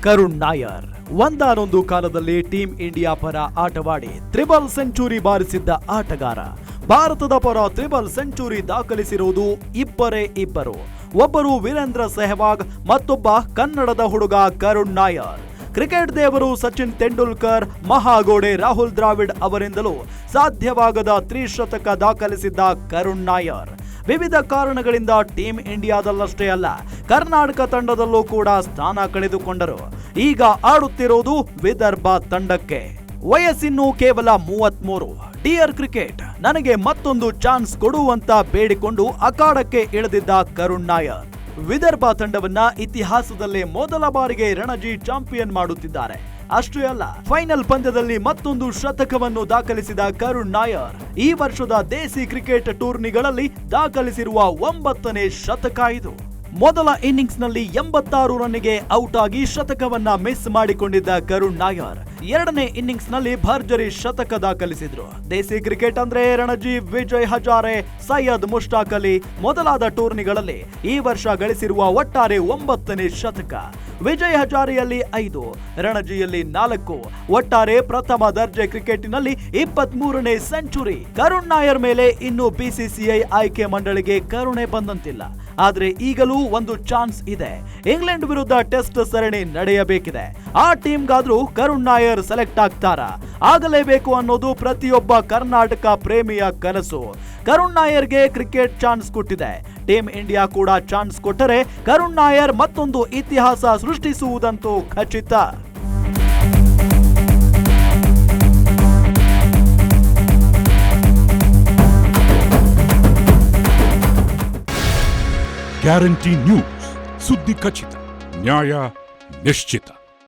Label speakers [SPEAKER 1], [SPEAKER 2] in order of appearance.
[SPEAKER 1] ಕರುಣ್ ನಾಯರ್ ಒಂದಾನೊಂದು ಕಾಲದಲ್ಲಿ team India ಪರ ಆಟವಾಡಿ ತ್ರಿಬಲ್ ಸೆಂಚುರಿ ಬಾರಿಸಿದ್ದ ಆಟಗಾರ. ಭಾರತದ ಪರ ತ್ರಿಬಲ್ ಸೆಂಚುರಿ ದಾಖಲಿಸಿರುವುದು ಇಬ್ಬರು. ಒಬ್ಬರು ವೀರೇಂದ್ರ ಸೆಹವಾಗ್, ಮತ್ತೊಬ್ಬ ಕನ್ನಡದ ಹುಡುಗ ಕರುಣ್ ನಾಯರ್. ಕ್ರಿಕೆಟ್ ದೇವರು ಸಚಿನ್ ತೆಂಡೂಲ್ಕರ್, ಮಹಾಗೋಡೆ ರಾಹುಲ್ ದ್ರಾವಿಡ್ ಅವರಿಂದಲೂ ಸಾಧ್ಯವಾಗದ ತ್ರಿಶತಕ ದಾಖಲಿಸಿದ್ದ ಕರುಣ್ ನಾಯರ್ ವಿವಿಧ ಕಾರಣಗಳಿಂದ ಟೀಂ ಇಂಡಿಯಾದಲ್ಲಷ್ಟೇ ಅಲ್ಲ, ಕರ್ನಾಟಕ ತಂಡದಲ್ಲೂ ಕೂಡ ಸ್ಥಾನ ಕಳೆದುಕೊಂಡರು. ಈಗ ಆಡುತ್ತಿರುವುದು ವಿದರ್ಭ ತಂಡಕ್ಕೆ. ವಯಸ್ಸಿನ್ನು ಕೇವಲ 33. ಡಿಯರ್ ಕ್ರಿಕೆಟ್, ನನಗೆ ಮತ್ತೊಂದು ಚಾನ್ಸ್ ಕೊಡುವಂತ ಬೇಡಿಕೊಂಡು ಅಖಾಡಕ್ಕೆ ಇಳಿದಿದ್ದ ಕರುಣ್ ನಾಯರ್ ವಿದರ್ಭ ತಂಡವನ್ನ ಇತಿಹಾಸದಲ್ಲೇ ಮೊದಲ ಬಾರಿಗೆ ರಣಜಿ ಚಾಂಪಿಯನ್ ಮಾಡುತ್ತಿದ್ದಾರೆ. ಅಷ್ಟೇ ಅಲ್ಲ, ಫೈನಲ್ ಪಂದ್ಯದಲ್ಲಿ ಮತ್ತೊಂದು ಶತಕವನ್ನು ದಾಖಲಿಸಿದ ಕರುಣ್ ನಾಯರ್ ಈ ವರ್ಷದ ದೇಸಿ ಕ್ರಿಕೆಟ್ ಟೂರ್ನಿಗಳಲ್ಲಿ ದಾಖಲಿಸಿರುವ 9ನೇ ಶತಕ ಇದು. ಮೊದಲ ಇನ್ನಿಂಗ್ಸ್ ನಲ್ಲಿ 86 ರನ್ನಿಗೆ ಔಟ್ ಆಗಿ ಶತಕವನ್ನ ಮಿಸ್ ಮಾಡಿಕೊಂಡಿದ್ದ ಕರುಣ್ ನಾಯರ್ ಎರಡನೇ ಇನ್ನಿಂಗ್ಸ್ ನಲ್ಲಿ ಭರ್ಜರಿ ಶತಕ ದಾಖಲಿಸಿದ್ರು. ದೇಸಿ ಕ್ರಿಕೆಟ್ ಅಂದ್ರೆ ರಣಜಿ, ವಿಜಯ್ ಹಜಾರೆ, ಸೈಯದ್ ಮುಷ್ತಾಕ್ ಅಲಿ ಮೊದಲಾದ ಟೂರ್ನಿಗಳಲ್ಲಿ ಈ ವರ್ಷ ಗಳಿಸಿರುವ ಒಟ್ಟಾರೆ 9ನೇ ಶತಕ. ವಿಜಯ್ ಹಜಾರೆಯಲ್ಲಿ 5, ರಣಜಿಯಲ್ಲಿ 4, ಒಟ್ಟಾರೆ ಪ್ರಥಮ ದರ್ಜೆ ಕ್ರಿಕೆಟಿನಲ್ಲಿ 23ನೇ ಸೆಂಚುರಿ. ಕರುಣ್ ನಾಯರ್ ಮೇಲೆ ಇನ್ನು ಬಿಸಿಸಿಐ ಆಯ್ಕೆ ಮಂಡಳಿಗೆ ಕರುಣೆ ಬಂದಂತಿಲ್ಲ. ಆದ್ರೆ ಈಗಲೂ ಒಂದು ಚಾನ್ಸ್ ಇದೆ. ಇಂಗ್ಲೆಂಡ್ ವಿರುದ್ಧ ಟೆಸ್ಟ್ ಸರಣಿ ನಡೆಯಬೇಕಿದೆ. ಆ ಟೀಮ್ಗಾದ್ರೂ ಕರುಣ್ ನಾಯರ್ ಸೆಲೆಕ್ಟ್ ಆಗ್ತಾರಾ? ಆಗಲೇಬೇಕು ಅನ್ನೋದು ಪ್ರತಿಯೊಬ್ಬ ಕರ್ನಾಟಕ ಪ್ರೇಮಿಯ ಕನಸು. ಕರುಣ್ ನಾಯರ್ಗೆ ಕ್ರಿಕೆಟ್ ಚಾನ್ಸ್ ಕೊಟ್ಟಿದೆ. ಟೀಮ್ ಇಂಡಿಯಾ ಕೂಡ ಚಾನ್ಸ್ ಕೊಟ್ಟರೆ ಕರುಣ್ ನಾಯರ್ ಮತ್ತೊಂದು ಇತಿಹಾಸ ಸೃಷ್ಟಿಸುವುದಂತೂ ಖಚಿತ.
[SPEAKER 2] ಗ್ಯಾರಂಟಿ ನ್ಯೂಸ್, ಸುದ್ದಿ ಖಚಿತ, ನ್ಯಾಯ ನಿಶ್ಚಿತ.